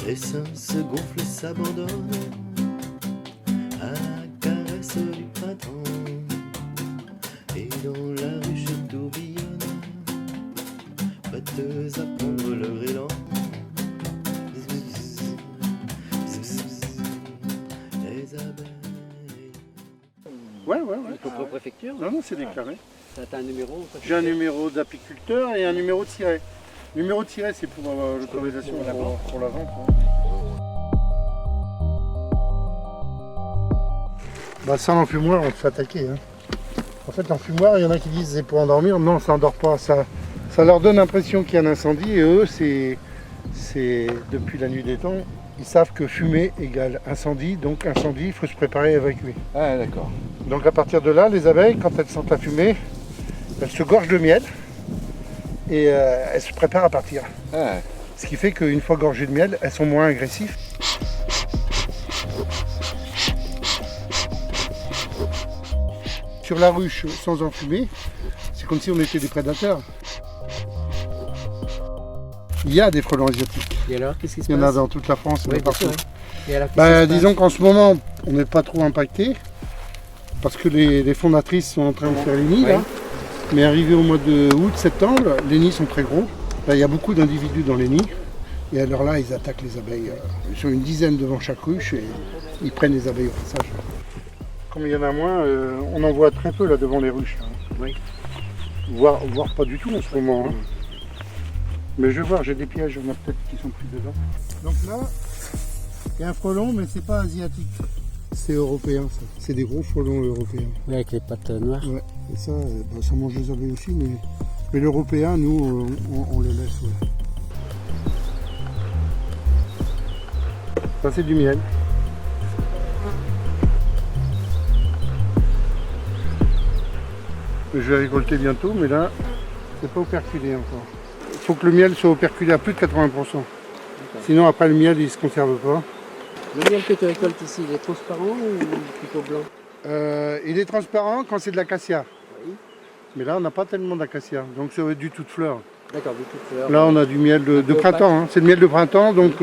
Les seins se gonflent et s'abandonnent à la caresse du printemps. Et dans la ruche tourbillonne, prêtes à prendre leur élan. Les abeilles. Ouais. Votre préfecture? Non, c'est déclaré. T'as un numéro? J'ai un numéro d'apiculteur et un numéro de siret. Le numéro de siret, c'est pour l'autorisation pour la vente. Hein. Bah ça, l'enfumoir, on se fait attaquer. Hein. En fait, l'enfumoir, il y en a qui disent c'est pour endormir. Non, ça endort pas. Ça leur donne l'impression qu'il y a un incendie. Et eux, c'est depuis la nuit des temps, ils savent que fumer égale incendie. Donc incendie, il faut se préparer à évacuer. Ah d'accord. Donc à partir de là, les abeilles, quand elles sentent la fumée, elles se gorgent de miel et elles se préparent à partir. Ah. Ce qui fait qu'une fois gorgées de miel, elles sont moins agressives. Sur la ruche, sans enfumer, c'est comme si on était des prédateurs. Il y a des frelons asiatiques. Et alors, qu'est-ce qui se Il y en passe? a dans toute la France, Oui, mais partout. bien sûr, oui. Et alors, qu'est-ce qui se passe? Disons qu'en ce moment, on n'est pas trop impacté parce que les fondatrices sont en train de faire les nids. Oui. Là. Mais arrivé au mois de août, septembre, les nids sont très gros. Là, il y a beaucoup d'individus dans les nids. Et alors là, ils attaquent les abeilles. Ils sont une dizaine devant chaque ruche et ils prennent les abeilles au passage. Comme il y en a moins, on en voit très peu là devant les ruches. Là. Oui. Voire pas du tout en ce moment. Hein. Mais je vais voir, j'ai des pièges, il y en a peut-être qui sont pris dedans. Donc là, il y a un frelon, mais c'est pas asiatique. C'est européen, ça. C'est des gros frelons européens. Oui, avec les pattes noires. Ouais. Et ça, ça mange les abeilles aussi, mais l'européen, nous, on les laisse. Ouais. Ça, c'est du miel. Je vais récolter bientôt, mais là, c'est pas operculé encore. Il faut que le miel soit operculé à plus de 80%. Sinon, après, le miel, il ne se conserve pas. Le miel que tu récoltes ici, il est transparent ou plutôt blanc? Il est transparent quand c'est de l'acacia. Oui. Mais là, on n'a pas tellement d'acacia, donc c'est du tout de fleurs. D'accord, du tout fleur. Là, on a du miel de printemps. Hein. C'est le miel de printemps, donc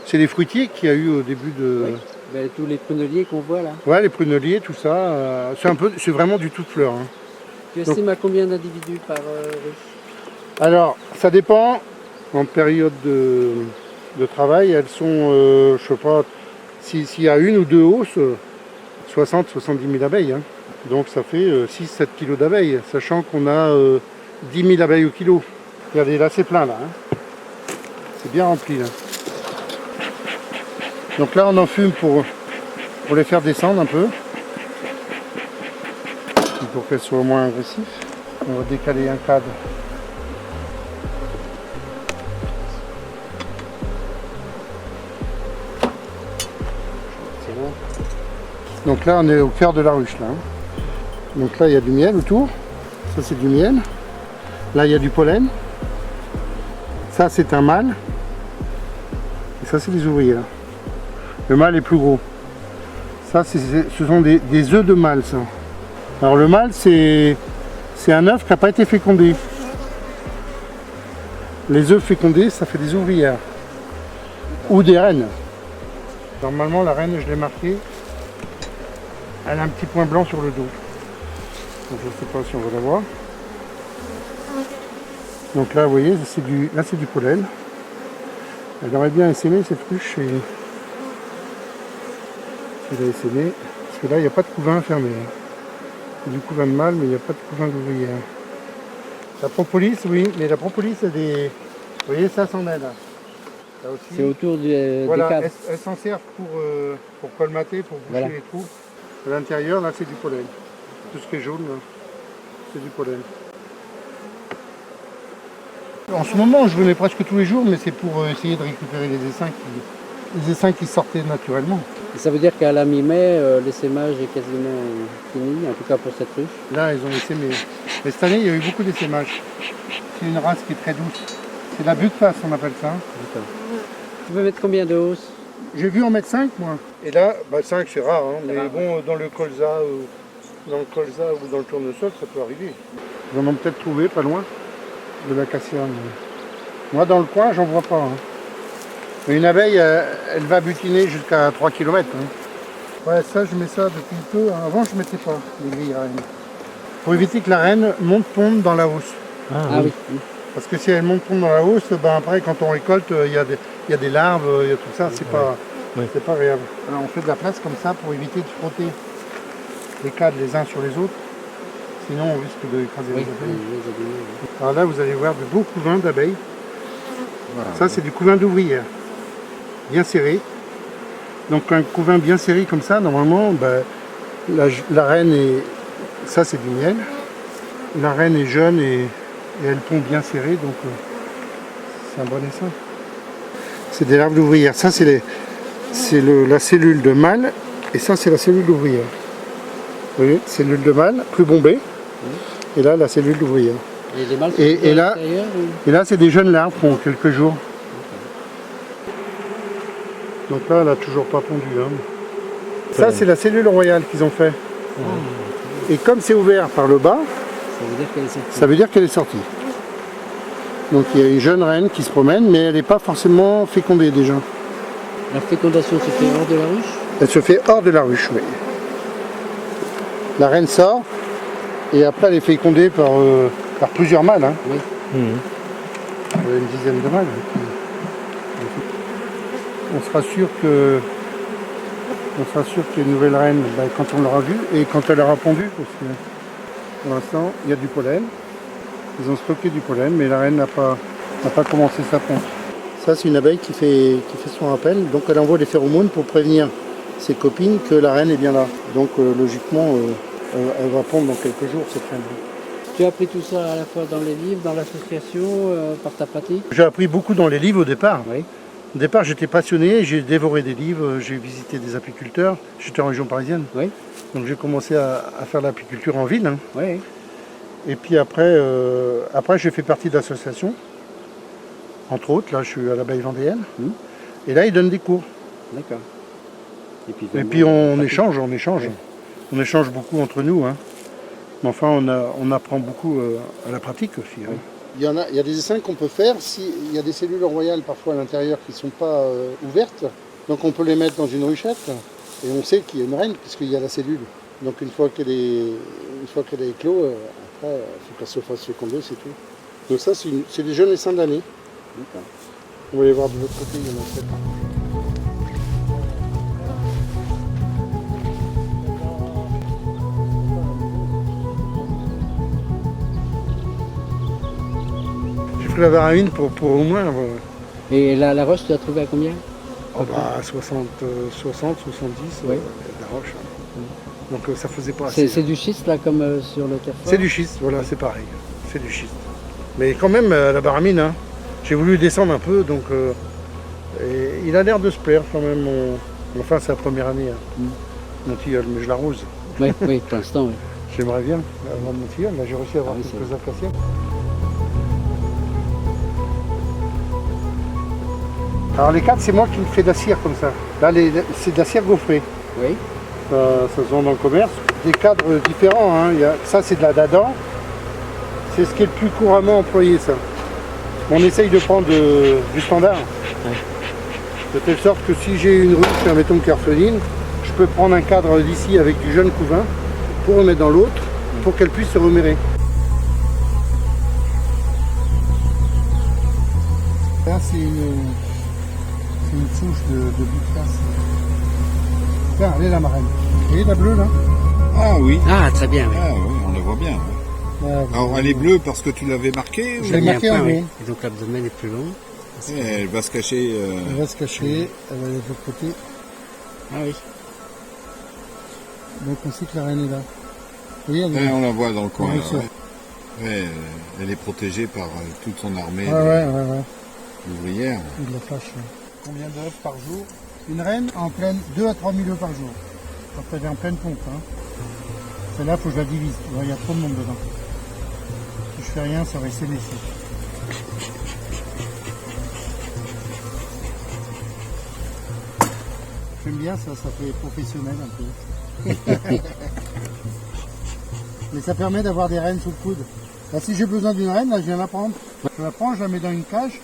c'est les fruitiers qu'il y a eu au début de... Oui. Ben, tous les pruneliers qu'on voit là. Ouais, les pruneliers, tout ça. C'est vraiment du tout de fleurs. Hein. Tu estimes à combien d'individus par ruche? Alors, ça dépend. En période de travail, elles sont, je sais pas, s'il y a une ou deux hausses, 60-70 000 abeilles. Hein. Donc ça fait 6-7 kilos d'abeilles, sachant qu'on a 10 000 abeilles au kilo. Regardez, là c'est plein là. Hein. C'est bien rempli là. Donc là on en fume pour les faire descendre un peu. Pour qu'elles soient moins agressives. On va décaler un cadre. C'est bon. Donc là on est au cœur de la ruche là. Donc là il y a du miel autour. Ça c'est du miel. Là il y a du pollen. Ça c'est un mâle. Et ça c'est des ouvrières. Le mâle est plus gros. Ça ce sont des œufs de mâle ça. Alors le mâle c'est un œuf qui n'a pas été fécondé. Les œufs fécondés ça fait des ouvrières. Ou des reines. Normalement la reine je l'ai marquée. Elle a un petit point blanc sur le dos. Donc, je ne sais pas si on va la voir. Donc là vous voyez c'est du pollen. Elle aurait bien essaimé cette ruche et elle a essaimé. Parce que là il n'y a pas de couvain fermé. C'est du couvain de mâle mais il n'y a pas de couvain d'ouvrière. La propolis oui, mais la propolis c'est des. Vous voyez ça c'en est là. Là aussi. C'est autour des Voilà, cadres. elles s'en servent pour colmater, pour boucher Voilà. les trous. À l'intérieur, là, c'est du pollen. Tout ce qui est jaune, là, c'est du pollen. En ce moment, je venais presque tous les jours, mais c'est pour essayer de récupérer les essaims qui sortaient naturellement. Et ça veut dire qu'à la mi-mai, l'essaimage est quasiment fini, en tout cas pour cette ruche. Là, ils ont essaimé. Mais cette année, il y a eu beaucoup d'essaimages. C'est une race qui est très douce. C'est la butte-face, on appelle ça. D'accord. Tu veux mettre combien de hausses? J'ai vu en mettre 5, moi. Et là, 5, c'est rare, hein, mais bon, dans le colza ou dans le tournesol, ça peut arriver. Ils en ont peut-être trouvé, pas loin, de l'acacia. Mais... Moi, dans le coin, j'en vois pas. Hein. Mais une abeille, elle va butiner jusqu'à 3 km. Ouais, ça, je mets ça depuis peu. Avant, je ne mettais pas les grilles à reine. Pour éviter que la reine monte pondre dans la housse. Ah oui. Parce que si elle monte pondre dans la housse, ben après, quand on récolte, il y a des larves, il y a tout ça. C'est pas agréable. Alors, on fait de la place comme ça pour éviter de frotter les cadres les uns sur les autres. Sinon, on risque d'écraser les abeilles. Alors là, vous allez voir de beaux couvains d'abeilles. Voilà. Ça, c'est du couvain d'ouvrière, bien serré. Donc un couvain bien serré comme ça, normalement, ben, la reine est... Ça, c'est du miel. La reine est jeune et elle pond bien serrée, donc c'est un bon essaim. C'est des larves d'ouvrière. Ça, c'est la cellule de mâle et ça, c'est la cellule d'ouvrière. Vous voyez, cellule de mâle, plus bombée. Et là, la cellule d'ouvrière. Et les mâles et là, c'est des jeunes larves qui ont quelques jours. Donc là, elle n'a toujours pas pondu. Hein. Ça, c'est la cellule royale qu'ils ont fait. Et comme c'est ouvert par le bas, ça veut dire qu'elle est sortie. Donc il y a une jeune reine qui se promène, mais elle n'est pas forcément fécondée déjà. La fécondation se fait hors de la ruche? Elle se fait hors de la ruche, oui. La reine sort, et après elle est fécondée par plusieurs mâles. Hein. Oui. Une dizaine de mâles. On sera sûr que les nouvelles reines, ben, quand on l'aura vue et quand elle aura pondu, parce que pour l'instant il y a du pollen. Ils ont stocké du pollen, mais la reine n'a pas commencé sa ponte. Ça, c'est une abeille qui fait son rappel, donc elle envoie des phéromones pour prévenir ses copines que la reine est bien là. Donc logiquement, elle va pondre dans quelques jours, cette reine. Tu as appris tout ça à la fois dans les livres, dans l'association, par ta pratique? J'ai appris beaucoup dans les livres au départ. Oui. Au départ, j'étais passionné, j'ai dévoré des livres, j'ai visité des apiculteurs. J'étais en région parisienne. Oui. Donc j'ai commencé à faire de l'apiculture en ville. Hein. Oui. Et puis après j'ai fait partie d'associations. Entre autres, là je suis à l'abeille vendéenne. Et là ils donnent des cours. D'accord. Et puis on échange. Oui. On échange beaucoup entre nous. Hein. Mais enfin on apprend beaucoup à la pratique aussi. Hein. Oui. Il y a des essaims qu'on peut faire s'il y a des cellules royales parfois à l'intérieur qui ne sont pas ouvertes. Donc on peut les mettre dans une ruchette et on sait qu'il y a une reine puisqu'il y a la cellule. Donc une fois qu'elle est éclos, après il faut qu'elle se fasse féconder, c'est tout. Donc ça c'est des jeunes essaims d'année. On va les voir de l'autre côté, il y en a 7. La varamine pour au moins. Et la roche, tu l'as trouvée à combien? 60, 70, oui. La roche. Donc ça faisait pas assez. C'est du schiste là comme sur le terre-fort? C'est du schiste, voilà, c'est pareil. C'est du schiste. Mais quand même, la varamine, hein, j'ai voulu descendre un peu, donc et il a l'air de se plaire quand même. Enfin, c'est la première année, hein, mon tilleul, mais je l'arrose. Oui, pour l'instant, oui. J'aimerais bien avoir mon tilleul, là j'ai réussi à avoir quelques acacias. Alors les cadres, c'est moi qui le fais de la cire comme ça. Là, c'est de la cire gaufrée. Oui. Ça se vend dans le commerce. Des cadres différents. Hein. Ça, c'est de la dadan. C'est ce qui est le plus couramment employé, ça. On essaye de prendre du standard. Ouais. De telle sorte que si j'ai une ruche, mettons qui est orpheline, je peux prendre un cadre d'ici avec du jeune couvain pour remettre dans l'autre, pour qu'elle puisse se remérer. Là, c'est une souche de bifrace. Tiens, elle est la marraine. Vous voyez la bleue là? Ah oui. Ah, très bien, oui. Ah oui, on la voit bien. Oui. Alors elle est bleue parce que tu l'avais marquée? Je l'ai marquée en haut. Et donc l'abdomen est plus long. Elle va se cacher. Elle va se cacher, elle va aller de l'autre côté. Ah oui. Donc on sait que la reine est là. Oui, on la voit dans le coin. Là, ouais, elle est protégée par toute son armée d'ouvrières. De la fâche. Combien d'œufs par jour? Une reine en pleine 2 à 3 000 œufs par jour. Quand elle est en pleine pompe. Hein. Celle-là, il faut que je la divise. Il y a trop de monde dedans. Si je fais rien, ça va essayer ici. J'aime bien ça, ça fait professionnel un peu. Mais ça permet d'avoir des reines sous le coude. Là, si j'ai besoin d'une reine, là, je viens la prendre. Je la prends, je la mets dans une cage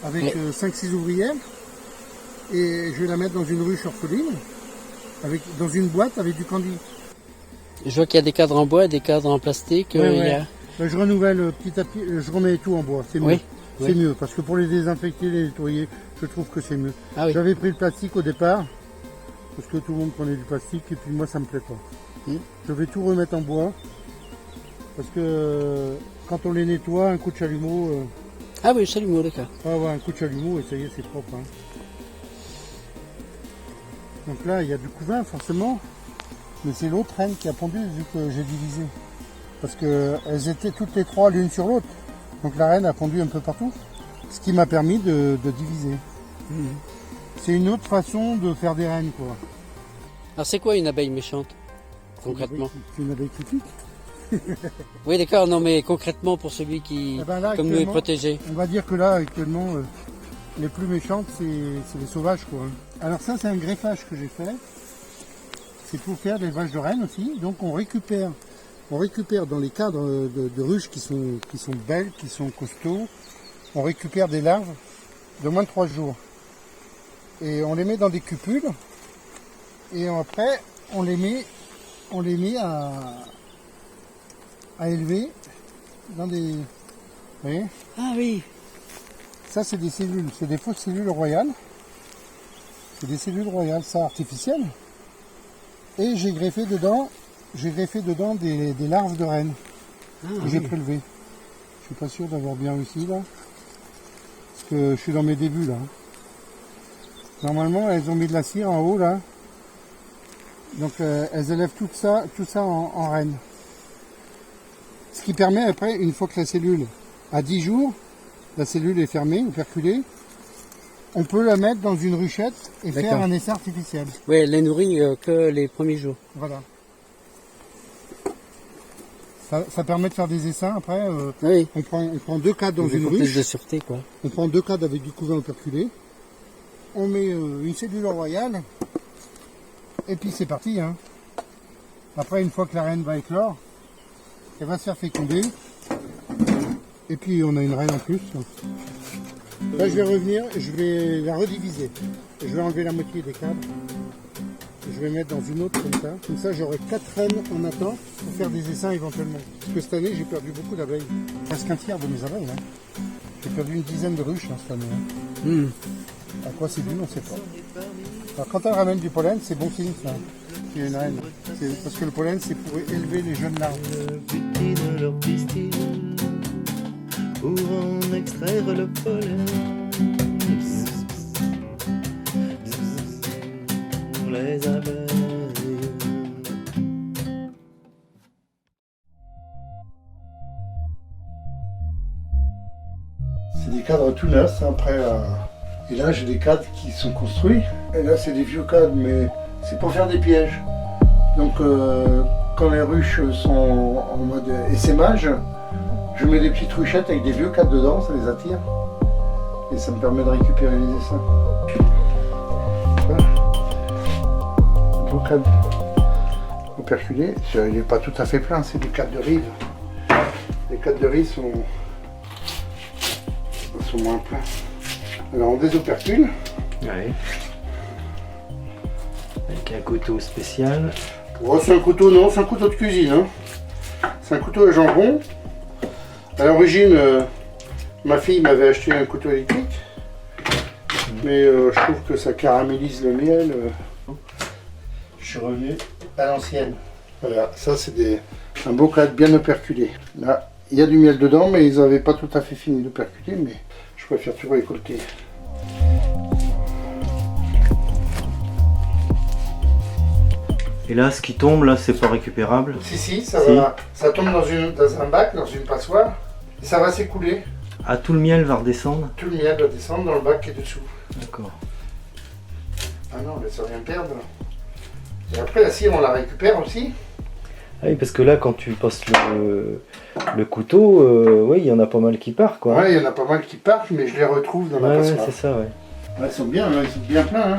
avec 5-6 ouvrières. et je vais la mettre dans une ruche orpheline, dans une boîte avec du candi. Je vois qu'il y a des cadres en bois, des cadres en plastique. Ouais, il y ouais. a... Je renouvelle petit à petit, je remets tout en bois, c'est mieux. Oui, C'est oui. mieux, parce que pour les désinfecter, les nettoyer, je trouve que c'est mieux. Ah oui. J'avais pris le plastique au départ, parce que tout le monde prenait du plastique, et puis moi ça me plaît pas. Je vais tout remettre en bois, parce que quand on les nettoie, un coup de chalumeau, Ah oui, chalumeau, d'accord. un coup de chalumeau et ça y est, c'est propre. Hein. Donc là, il y a du couvain forcément, mais c'est l'autre reine qui a pondu vu que j'ai divisé. Parce qu'elles étaient toutes les trois l'une sur l'autre. Donc la reine a pondu un peu partout, ce qui m'a permis de diviser. C'est une autre façon de faire des reines, quoi. Alors c'est quoi une abeille méchante, concrètement? C'est une abeille critique. Oui, d'accord, non, mais concrètement pour celui qui, Eh ben là, comme nous, est actuellement, protégé. On va dire que là, actuellement, les plus méchantes, c'est les sauvages, quoi. Alors ça, c'est un greffage que j'ai fait. C'est pour faire des vaches de reine aussi. Donc on récupère dans les cadres de ruches qui sont belles, qui sont costauds, on récupère des larves de moins de 3 jours. Et on les met dans des cupules. Et après, on les met à élever dans des... Vous voyez ? Ah oui. Ça, c'est des cellules, c'est des fausses cellules royales. C'est des cellules royales, ça, artificielles. Et j'ai greffé dedans des larves de reine que j'ai prélevées. Je suis pas sûr d'avoir bien réussi là. Parce que je suis dans mes débuts là. Normalement, elles ont mis de la cire en haut là. Donc elles élèvent tout ça en reine. Ce qui permet après, une fois que la cellule a 10 jours, la cellule est fermée, operculée, on peut la mettre dans une ruchette et faire un essai artificiel. Oui, elle les nourrit que les premiers jours. Voilà. Ça permet de faire des essaims après. Oui. On prend 2 cadres dans une Plus ruche. de sûreté, quoi. On prend 2 cadres avec du couvain operculé. On met une cellule royale. Et puis c'est parti. Hein. Après, une fois que la reine va éclore, elle va se faire féconder. Et puis on a une reine en plus. Là je vais revenir, je vais la rediviser. Je vais enlever la moitié des cadres. Je vais mettre dans une autre comme ça. Comme ça j'aurai 4 reines en attente pour faire des essaims éventuellement. Parce que cette année j'ai perdu beaucoup d'abeilles. Presque un tiers de mes abeilles. Hein. J'ai perdu une dizaine de ruches cette année. Hein. À quoi c'est dû, on ne sait pas. Alors quand elle ramène du pollen, c'est bon signe ça. Il y a une reine. Parce que le pollen c'est pour élever les jeunes larves. Butinent leur pistil pour en extraire le pollen. Les abeilles. C'est des cadres tout neufs, après. Et là, j'ai des cadres qui sont construits. Et là, c'est des vieux cadres, mais c'est pour faire des pièges. Donc, quand les ruches sont en mode essaimage, je mets des petites ruchettes avec des vieux cadres dedans, ça les attire. Et ça me permet de récupérer les essaims. Voilà. Un beau cadre operculé. Il n'est pas tout à fait plein, c'est des cadres de rive. Les cadres de rive sont moins pleins. Alors on désopercule. Ouais. Avec un couteau spécial. Oh, c'est un couteau, non, c'est un couteau de cuisine. Hein. C'est un couteau à jambon. À l'origine, ma fille m'avait acheté un couteau électrique. Mais je trouve que ça caramélise le miel. Je suis revenu à l'ancienne. Voilà, ça c'est un beau cadre bien operculé. Là, il y a du miel dedans, mais ils n'avaient pas tout à fait fini d'operculer, mais je préfère tout récolter. Et là, ce qui tombe, là, c'est pas récupérable. Si, ça tombe dans un bac, dans une passoire, et ça va s'écouler. Ah, tout le miel va redescendre? Tout le miel va descendre dans le bac qui est dessous. D'accord. Ah non, on ne laisse rien perdre. Et après, la cire, on la récupère aussi. Ah oui, parce que là, quand tu passes le couteau, oui, il y en a pas mal qui partent, quoi. Ouais, il y en a pas mal qui partent, mais je les retrouve dans la Ouais, passoire. c'est ça, ouais. Ouais, ils sont bien pleins. Hein.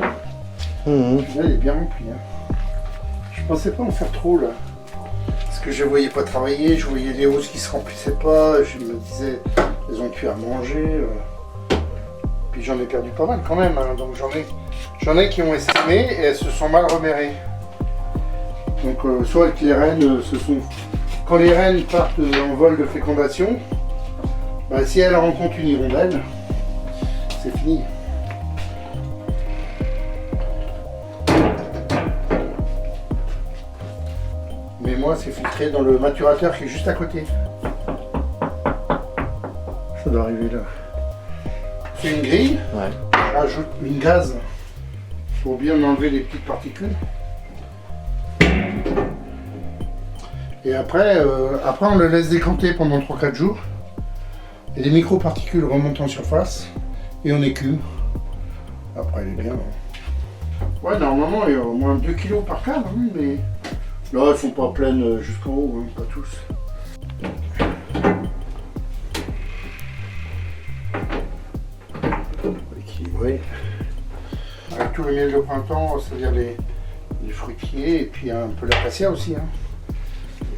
Là, il est bien rempli. Hein. Je pensais pas en faire trop, là. Parce que je voyais pas travailler, je voyais les hausses qui se remplissaient pas, je me disais, ils ont pu à manger. Puis puis j'en ai perdu pas mal quand même, hein. Donc j'en ai qui ont essaimé et elles se sont mal remérées. Donc soit avec les reines, quand les reines partent en vol de fécondation, bah, si elles rencontrent une hirondelle, c'est fini. Mais moi, c'est filtré dans le maturateur qui est juste à côté. Ça doit arriver là. C'est une grille. Ouais. Je rajoute une gaze pour bien enlever les petites particules. Et après, on le laisse décanter pendant 3-4 jours. Et les micro-particules remontent en surface et on écume. Après, elle est bien. Ouais, normalement, il y a au moins 2 kg par cadre, hein, mais là, elles sont pas pleines jusqu'en haut, hein, pas tous. Équilibré. Avec tout le miel de printemps, c'est-à-dire les fruitiers et puis un peu l'acacia aussi. Hein.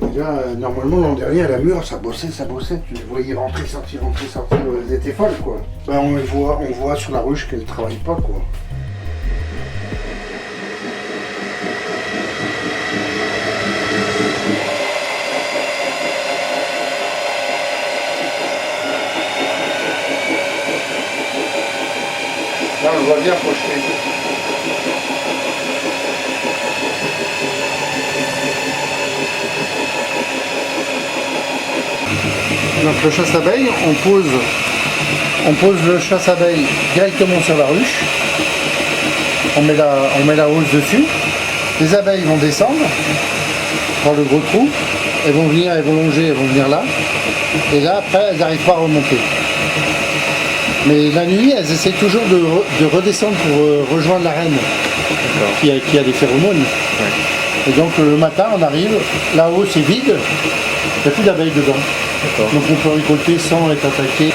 Et là, normalement, l'an dernier, à la mûre, ça bossait. Tu les voyais rentrer, sortir. Elles étaient folles, quoi. Ben, on voit sur la ruche qu'elles ne travaillent pas, quoi. Là, on le voit bien projeté. Donc le chasse-abeille, on pose le chasse-abeille directement sur la ruche. On met la hausse dessus. Les abeilles vont descendre dans le gros trou. Elles vont venir, elles vont longer, elles vont venir là. Et là, après, elles n'arrivent pas à remonter. Mais la nuit, elles essaient toujours de redescendre pour rejoindre la reine qui a des phéromones. Ouais. Et donc le matin, on arrive, là-haut c'est vide, il n'y a plus d'abeilles dedans. Donc on peut récolter sans être attaqué.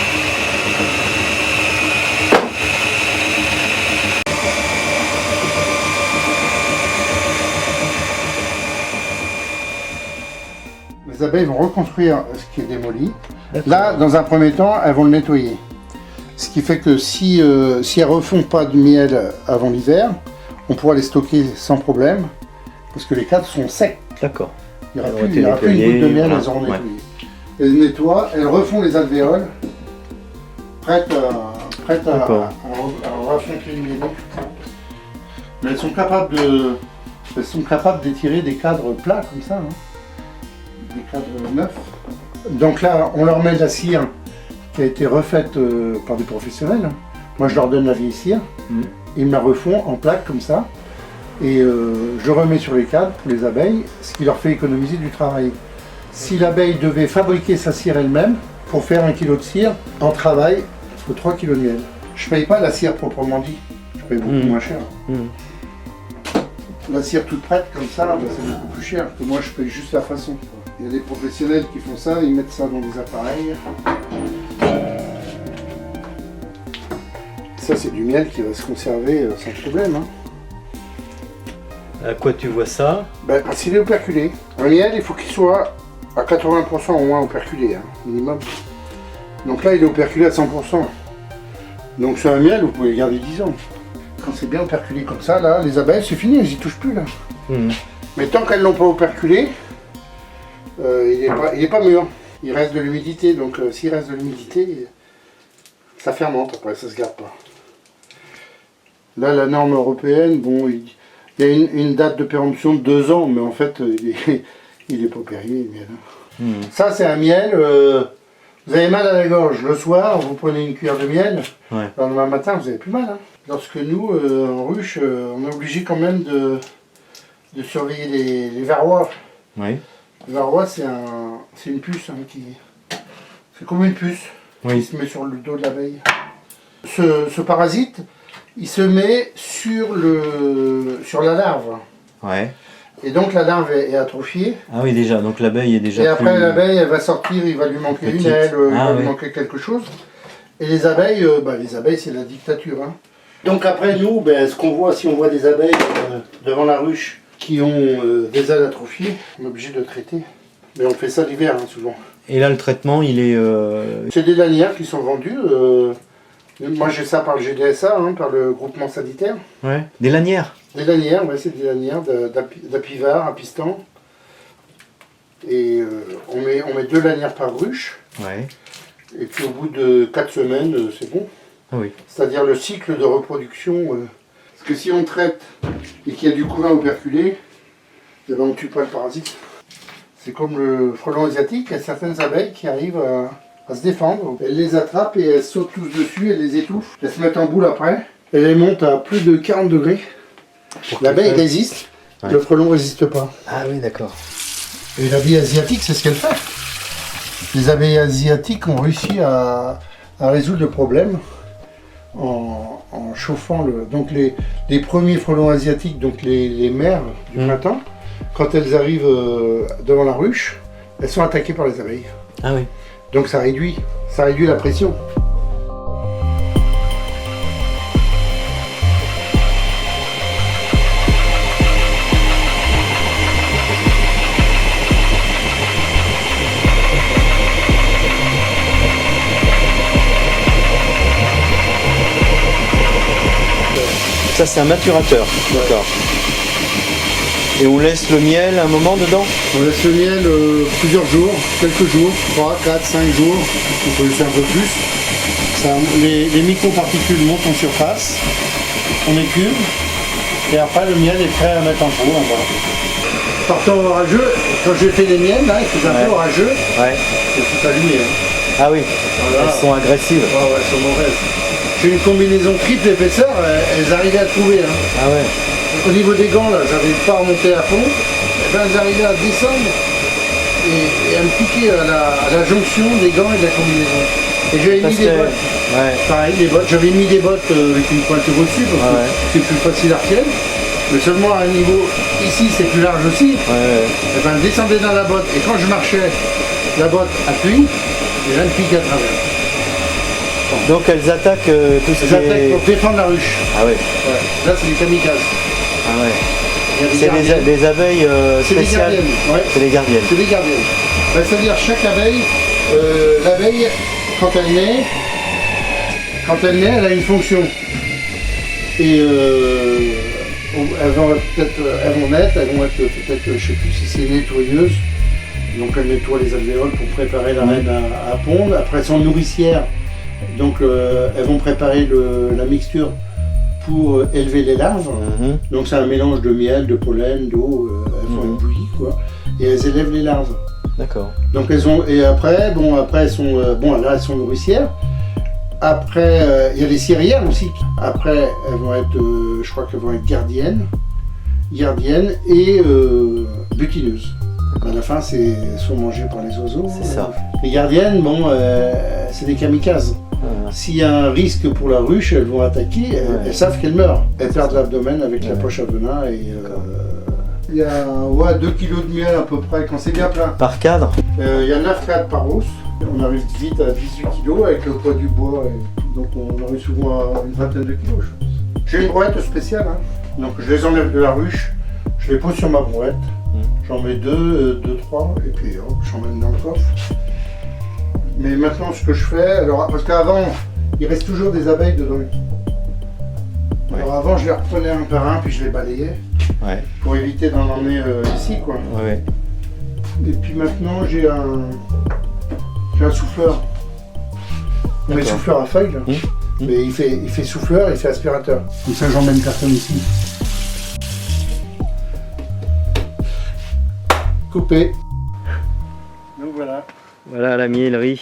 Les abeilles vont reconstruire ce qui est démoli. Là, dans un premier temps, elles vont le nettoyer. Ce qui fait que si elles ne refont pas de miel avant l'hiver, on pourra les stocker sans problème, parce que les cadres sont secs. D'accord. Il n'y aura plus une goutte de miel, elles auront nettoyé. Elles nettoient, elles refont les alvéoles, prêtes à raffronter le miel. Mais elles sont capables d'étirer des cadres plats comme ça, hein. Des cadres neufs. Donc là, on leur met de la cire qui a été refaite par des professionnels. Moi, je leur donne la vieille cire. Ils me la refont en plaques comme ça. Et je remets sur les cadres pour les abeilles, ce qui leur fait économiser du travail. Si l'abeille devait fabriquer sa cire elle-même, pour faire 1 kg de cire, en travail, il faut 3 kg de miel. Je ne paye pas la cire proprement dit, je paye beaucoup moins cher. La cire toute prête comme ça, bah, c'est beaucoup plus cher que moi je paye juste la façon. Il y a des professionnels qui font ça, ils mettent ça dans des appareils. Ça c'est du miel qui va se conserver sans problème. Hein. À quoi tu vois ça? Ben, s'il est operculé. Un miel, il faut qu'il soit à 80% au moins operculé, hein, minimum. Donc là, il est operculé à 100%. Donc c'est un miel, vous pouvez le garder 10 ans. Quand c'est bien operculé comme ça, là, les abeilles, c'est fini, elles n'y touchent plus, là. Mais tant qu'elles ne l'ont pas operculé, il n'est pas mûr. Il reste de l'humidité, donc s'il reste de l'humidité, ça fermente après, ça se garde pas. Là, la norme européenne, bon, il y a une date de péremption de 2 ans, mais en fait, il est pas périllé, le miel. Ça, c'est un miel, vous avez mal à la gorge, le soir, vous prenez une cuillère de miel, le lendemain matin, vous avez plus mal. Hein. Lorsque nous, en ruche, on est obligé quand même de surveiller les varrois. Le varroa, c'est une puce, hein, c'est comme une puce qui se met sur le dos de l'abeille. Ce parasite, il se met sur la larve. Et donc la larve est atrophiée. Ah oui, déjà, donc l'abeille est déjà. Et après l'abeille, elle va sortir, il va lui manquer une aile, il va lui manquer quelque chose. Et les abeilles, c'est la dictature. Hein. Donc après nous, ce qu'on voit, si on voit des abeilles devant la ruche qui ont des ailes atrophiées, on est obligé de traiter. Mais on fait ça l'hiver, hein, souvent. Et là, le traitement, il est... C'est des lanières qui sont vendues Moi j'ai ça par le GDSA, hein, par le groupement sanitaire. Ouais. Des lanières. Des lanières, ouais, c'est des lanières d'apivard à piston. Et on met 2 lanières par ruche. Ouais. Et puis au bout de 4 semaines, c'est bon. Ah oui. C'est-à-dire le cycle de reproduction. Parce que si on traite et qu'il y a du couvain operculé, eh ben on ne tue pas le parasite. C'est comme le frelon asiatique, il y a certaines abeilles qui arrivent à se défendre. Elles les attrapent et elles sautent tous dessus, elles les étouffent. Elles se mettent en boule après. Et elles montent à plus de 40 degrés. L'abeille résiste, ouais. Le frelon ne résiste pas. Ah oui, d'accord. Et l'abeille asiatique, c'est ce qu'elle fait. Les abeilles asiatiques ont réussi à résoudre le problème en chauffant donc les premiers frelons asiatiques, donc les mères du printemps, quand elles arrivent devant la ruche, elles sont attaquées par les abeilles. Ah oui. Donc ça réduit la pression. Ça, c'est un maturateur. D'accord. Et on laisse le miel un moment dedans? On laisse le miel plusieurs jours, quelques jours, 3, 4, 5 jours, on peut laisser un peu plus. Ça, les microparticules montent en surface, on écume, et après le miel est prêt à mettre en pot. Voilà. Par temps orageux, quand j'ai fait les miels, là, il faisait un peu orageux, Ouais. c'est tout allumé. Hein. Ah oui. Voilà. Elles sont agressives. Ouais, elles sont mauvaises. J'ai une combinaison triple épaisseur, elles arrivaient à trouver. Hein. Ah ouais. Au niveau des gants, là, j'arrive pas à remonter à fond. Et ben, elles arrivaient à descendre et à me piquer à la jonction des gants et de la combinaison. Et j'avais mis des bottes. Ouais. Pareil, des bottes. J'avais mis des bottes avec une pointe au-dessus parce que c'est plus facile à retirer. Mais seulement à un niveau, ici c'est plus large aussi. Ouais. Et ben, elles descendaient dans la botte. Et quand je marchais, la botte appuie et là, elle pique à travers. Donc elles attaquent tout ce qui Elles attaquent est... pour défendre la ruche. Ah ouais. Ouais. Là, c'est des kamikazes. Ah ouais. Il y a des C'est gardiennes. des abeilles C'est des spéciales. gardiennes. Ouais. C'est des gardiennes. C'est des gardiennes. Ben, c'est-à-dire chaque abeille, l'abeille, quand elle naît, elle a une fonction. Et elles vont naître, elles vont être peut-être, je ne sais plus si c'est nettoyeuse. Donc elles nettoient les alvéoles pour préparer la reine à pondre. Après elles sont nourricières. Donc elles vont préparer la mixture pour élever les larves. Donc c'est un mélange de miel, de pollen, d'eau, elles vont être bouillies quoi. Et elles élèvent les larves. D'accord. Donc elles ont, et après elles sont, là elles sont nourricières. Après il y a les cirières aussi. Après elles vont être, je crois qu'elles vont être gardiennes et butineuses. À la fin elles sont mangées par les oiseaux. C'est ça. Les gardiennes, c'est des kamikazes. S'il y a un risque pour la ruche, elles vont attaquer, elles savent qu'elles meurent. Elles perdent l'abdomen avec la poche à venin et il y a 2 kg de miel à peu près quand c'est bien plein. Par cadre? Il y a 9 cadres par hausse. On arrive vite à 18 kg avec le poids du bois. Donc on arrive souvent à une vingtaine de kilos, je pense. J'ai une brouette spéciale. Hein. Donc je les enlève de la ruche, je les pose sur ma brouette. J'en mets 2, 3 et puis j'en mets dans le coffre. Mais maintenant ce que je fais, alors parce qu'avant il reste toujours des abeilles dedans. Ouais. Alors avant je les reprenais un par un puis je les balayais pour éviter d'en emmener ici quoi. Ouais. Et puis maintenant j'ai un souffleur. Un souffleur à feuilles. Mais il fait souffleur et il fait aspirateur. Comme ça j'emmène personne ici. Coupé. Donc voilà. Voilà la miellerie.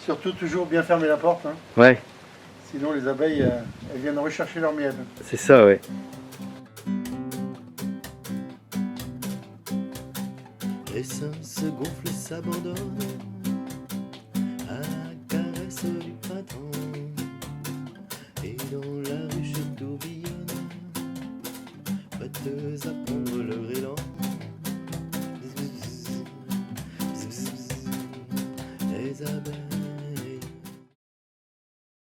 Surtout toujours bien fermer la porte. Hein. Ouais. Sinon les abeilles elles viennent rechercher leur miel. C'est ça, ouais. Les seins se gonflent, s'abandonnent à la caresse du printemps. Et dans la ruche tourbillonne, batteuse à prendre leur élan. Les abeilles